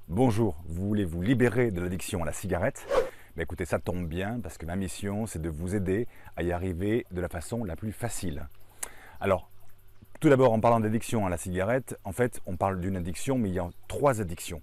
Bonjour, vous voulez vous libérer de l'addiction à la cigarette? Écoutez, ça tombe bien parce que ma mission, c'est de vous aider à y arriver de la façon la plus facile. Alors, tout d'abord, en parlant d'addiction à la cigarette, en fait, on parle d'une addiction, mais il y a trois addictions.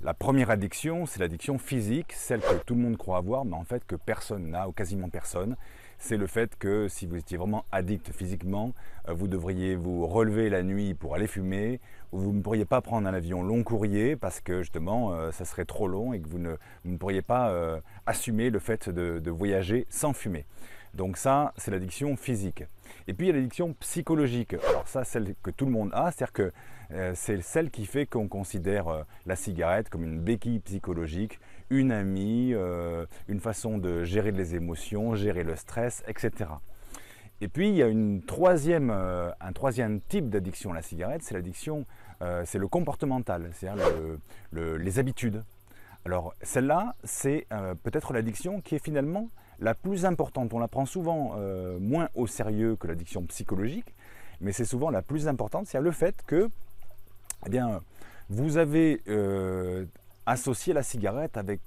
La première addiction, c'est l'addiction physique, celle que tout le monde croit avoir, mais en fait que personne n'a, ou quasiment personne. C'est le fait que si vous étiez vraiment addict physiquement, vous devriez vous relever la nuit pour aller fumer, ou vous ne pourriez pas prendre un avion long courrier parce que justement ça serait trop long et que vous ne pourriez pas assumer le fait de voyager sans fumer. Donc ça, c'est l'addiction physique. Et puis il y a l'addiction psychologique. Alors ça, celle que tout le monde a, c'est-à-dire que c'est celle qui fait qu'on considère la cigarette comme une béquille psychologique, une amie, une façon de gérer les émotions, gérer le stress, etc. Et puis il y a un troisième type d'addiction à la cigarette, c'est l'addiction, c'est le comportemental, c'est-à-dire les habitudes. Alors celle-là, c'est peut-être l'addiction qui est finalement la plus importante. On la prend souvent moins au sérieux que l'addiction psychologique, mais c'est souvent la plus importante. C'est le fait que eh bien, vous avez associé la cigarette avec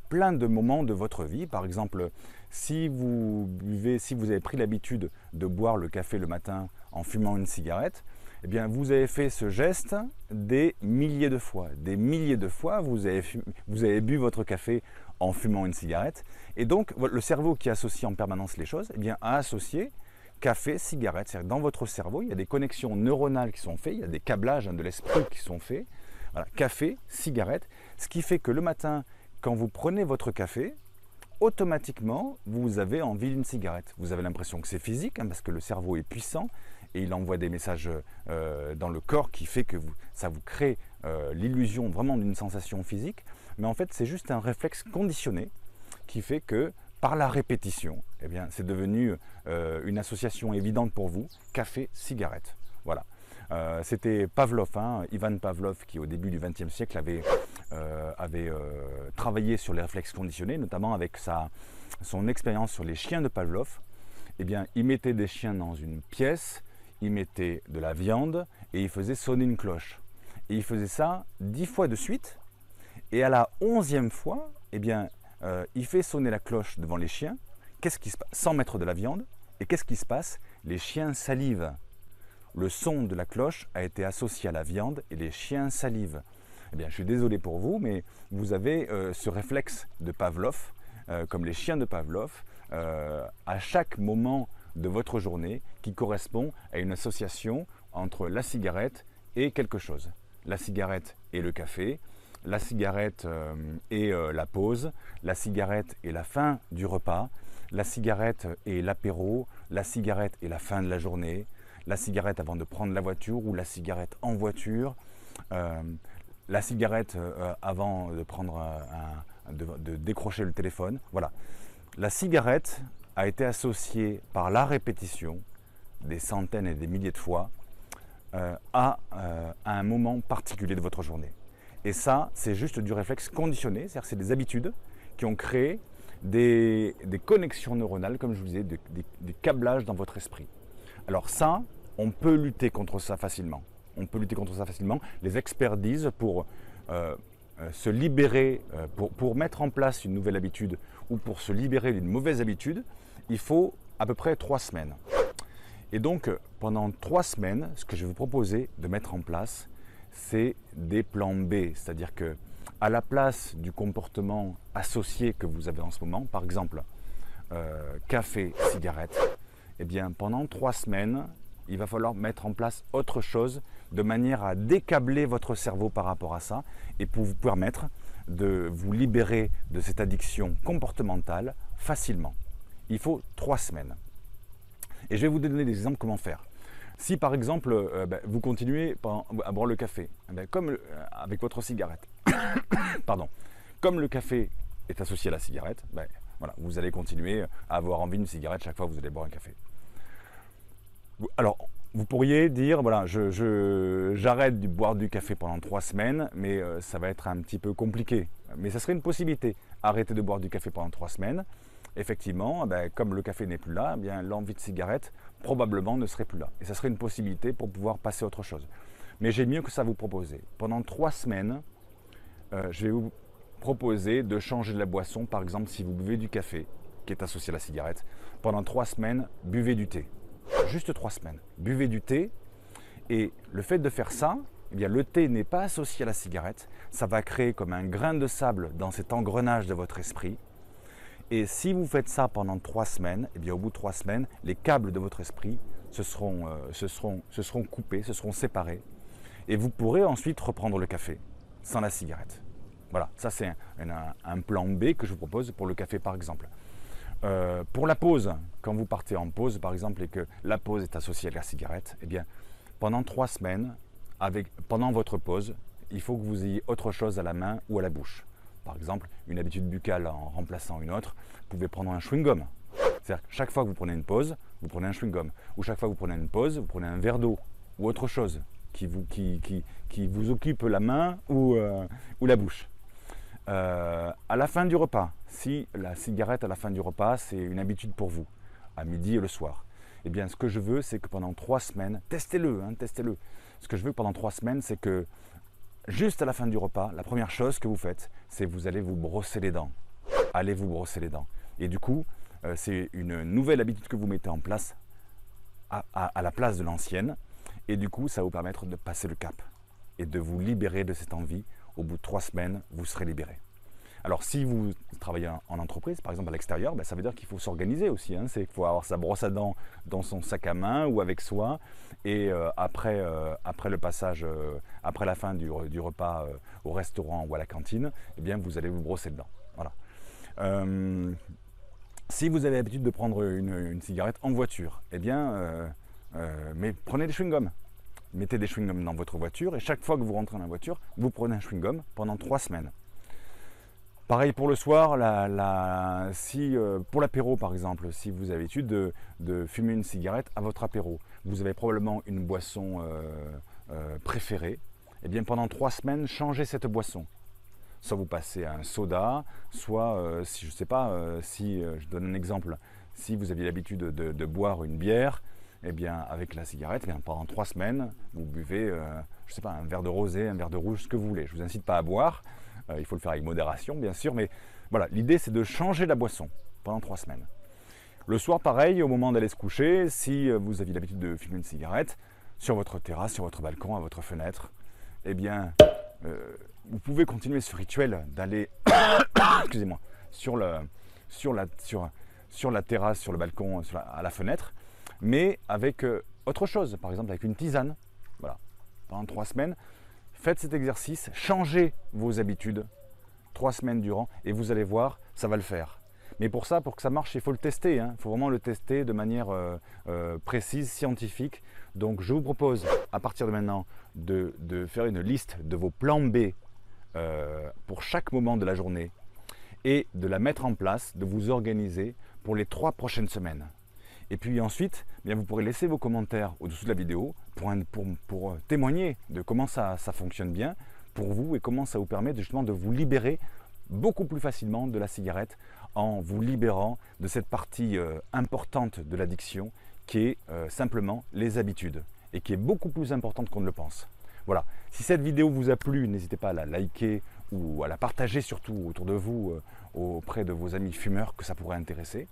plein de moments de votre vie. Par exemple, si vous avez pris l'habitude de boire le café le matin en fumant une cigarette, eh bien, vous avez fait ce geste des milliers de fois. Des milliers de fois, vous avez bu votre café en fumant une cigarette. Et donc, le cerveau qui associe en permanence les choses, eh bien, a associé café, cigarette. C'est-à-dire que dans votre cerveau, il y a des connexions neuronales qui sont faites, il y a des câblages de l'esprit qui sont faits. Voilà, café, cigarette. Ce qui fait que le matin, quand vous prenez votre café, automatiquement, vous avez envie d'une cigarette. Vous avez l'impression que c'est physique, parce que le cerveau est puissant et il envoie des messages dans le corps qui fait que ça vous crée l'illusion vraiment d'une sensation physique. Mais en fait, c'est juste un réflexe conditionné qui fait que par la répétition, eh bien, c'est devenu une association évidente pour vous, café-cigarette. Voilà. C'était Pavlov, Ivan Pavlov, qui au début du XXe siècle avait travaillé sur les réflexes conditionnés, notamment avec son expérience sur les chiens de Pavlov. Eh bien, il mettait des chiens dans une pièce, il mettait de la viande et il faisait sonner une cloche. Et il faisait ça 10 fois de suite. Et à la 11e fois, eh bien, il fait sonner la cloche devant les chiens. Qu'est-ce qui se passe? Sans mettre de la viande. Et qu'est-ce qui se passe? Les chiens salivent. Le son de la cloche a été associé à la viande et les chiens salivent. Eh bien, je suis désolé pour vous, mais vous avez ce réflexe de Pavlov, comme les chiens de Pavlov, à chaque moment de votre journée qui correspond à une association entre la cigarette et quelque chose. La cigarette et le café, la cigarette et la pause, la cigarette et la fin du repas, la cigarette et l'apéro, la cigarette et la fin de la journée, la cigarette avant de prendre la voiture ou la cigarette en voiture, la cigarette avant de de décrocher le téléphone. Voilà. La cigarette a été associée par la répétition des centaines et des milliers de fois à un moment particulier de votre journée. Et ça, c'est juste du réflexe conditionné, c'est-à-dire que c'est des habitudes qui ont créé des connexions neuronales, comme je vous disais, des câblages dans votre esprit. Alors ça, on peut lutter contre ça facilement. On peut lutter contre ça facilement. Les experts disent pour se libérer, pour mettre en place une nouvelle habitude ou pour se libérer d'une mauvaise habitude, il faut à peu près 3 semaines. Et donc, pendant 3 semaines, ce que je vais vous proposer de mettre en place, c'est des plans B. C'est-à-dire que à la place du comportement associé que vous avez en ce moment, par exemple, café, cigarette, eh bien, pendant 3 semaines, il va falloir mettre en place autre chose de manière à décabler votre cerveau par rapport à ça et pour vous permettre de vous libérer de cette addiction comportementale facilement. Il faut 3 semaines. Et je vais vous donner des exemples comment faire. Si par exemple vous continuez à boire le café, comme avec votre cigarette, pardon, comme le café est associé à la cigarette, voilà, vous allez continuer à avoir envie d'une cigarette chaque fois que vous allez boire un café. Alors, vous pourriez dire, voilà, j'arrête de boire du café pendant 3 semaines, mais ça va être un petit peu compliqué. Mais ça serait une possibilité. Arrêter de boire du café pendant 3 semaines. Effectivement, comme le café n'est plus là, eh bien, l'envie de cigarette probablement ne serait plus là. Et ça serait une possibilité pour pouvoir passer à autre chose. Mais j'ai mieux que ça à vous proposer. Pendant 3 semaines, je vais vous proposer de changer de la boisson. Par exemple, si vous buvez du café, qui est associé à la cigarette, pendant 3 semaines, buvez du thé. Juste 3 semaines. Buvez du thé. Et le fait de faire ça, eh bien, le thé n'est pas associé à la cigarette. Ça va créer comme un grain de sable dans cet engrenage de votre esprit. Et si vous faites ça pendant 3 semaines, eh bien, au bout de 3 semaines, les câbles de votre esprit se seront coupés, se seront séparés. Et vous pourrez ensuite reprendre le café sans la cigarette. Voilà, ça c'est un plan B que je vous propose pour le café par exemple. Pour la pause, quand vous partez en pause par exemple et que la pause est associée à la cigarette, eh bien, pendant 3 semaines, pendant votre pause, il faut que vous ayez autre chose à la main ou à la bouche. Par exemple, une habitude buccale en remplaçant une autre, vous pouvez prendre un chewing-gum. C'est-à-dire que chaque fois que vous prenez une pause, vous prenez un chewing-gum. Ou chaque fois que vous prenez une pause, vous prenez un verre d'eau ou autre chose qui vous occupe la main ou la bouche. À la fin du repas, si la cigarette à la fin du repas, c'est une habitude pour vous, à midi et le soir, eh bien ce que je veux, c'est que pendant 3 semaines, testez-le. Ce que je veux pendant 3 semaines, c'est que juste à la fin du repas, la première chose que vous faites, c'est que vous allez vous brosser les dents. Allez vous brosser les dents. Et du coup, c'est une nouvelle habitude que vous mettez en place à la place de l'ancienne. Et du coup, ça va vous permettre de passer le cap et de vous libérer de cette envie. Au bout de 3 semaines, vous serez libéré. Alors si vous travaillez en entreprise, par exemple à l'extérieur, ça veut dire qu'il faut s'organiser aussi. C'est qu'il faut avoir sa brosse à dents dans son sac à main ou avec soi. Et après le passage, après la fin du repas au restaurant ou à la cantine, eh bien vous allez vous brosser les dents. Voilà. Si vous avez l'habitude de prendre une cigarette en voiture, eh bien, mais prenez des chewing-gums. Mettez des chewing-gums dans votre voiture et chaque fois que vous rentrez dans la voiture, vous prenez un chewing-gum pendant 3 semaines. Pareil pour le soir, pour l'apéro par exemple, si vous avez l'habitude de fumer une cigarette à votre apéro, vous avez probablement une boisson préférée, et bien pendant 3 semaines, changez cette boisson. Soit vous passez à un soda, soit, si je ne sais pas, je donne un exemple, si vous aviez l'habitude de boire une bière, eh bien avec la cigarette, eh bien, pendant 3 semaines, vous buvez, je sais pas, un verre de rosé, un verre de rouge, ce que vous voulez. Je ne vous incite pas à boire. Il faut le faire avec modération, bien sûr, mais voilà, l'idée c'est de changer la boisson pendant 3 semaines. Le soir, pareil, au moment d'aller se coucher, si vous aviez l'habitude de fumer une cigarette, sur votre terrasse, sur votre balcon, à votre fenêtre, eh bien, vous pouvez continuer ce rituel d'aller, excusez-moi, sur la terrasse, sur le balcon, à la fenêtre, mais avec autre chose, par exemple avec une tisane. Voilà, pendant 3 semaines. Faites cet exercice, changez vos habitudes 3 semaines durant et vous allez voir, ça va le faire. Mais pour que ça marche, il faut le tester. Il faut vraiment le tester de manière précise, scientifique. Donc je vous propose à partir de maintenant de faire une liste de vos plans B pour chaque moment de la journée et de la mettre en place, de vous organiser pour les 3 prochaines semaines. Et puis ensuite, bien, vous pourrez laisser vos commentaires au-dessous de la vidéo pour témoigner de comment ça fonctionne bien pour vous et comment ça vous permet justement de vous libérer beaucoup plus facilement de la cigarette en vous libérant de cette partie importante de l'addiction qui est simplement les habitudes et qui est beaucoup plus importante qu'on ne le pense. Voilà, si cette vidéo vous a plu, n'hésitez pas à la liker ou à la partager surtout autour de vous auprès de vos amis fumeurs que ça pourrait intéresser.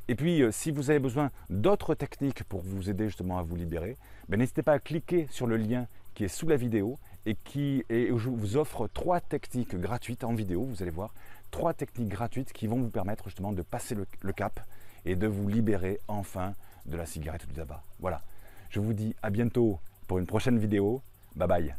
Et puis, si vous avez besoin d'autres techniques pour vous aider justement à vous libérer, n'hésitez pas à cliquer sur le lien qui est sous la vidéo et où je vous offre 3 techniques gratuites en vidéo. Vous allez voir, 3 techniques gratuites qui vont vous permettre justement de passer le cap et de vous libérer enfin de la cigarette ou du tabac. Voilà, je vous dis à bientôt pour une prochaine vidéo. Bye bye.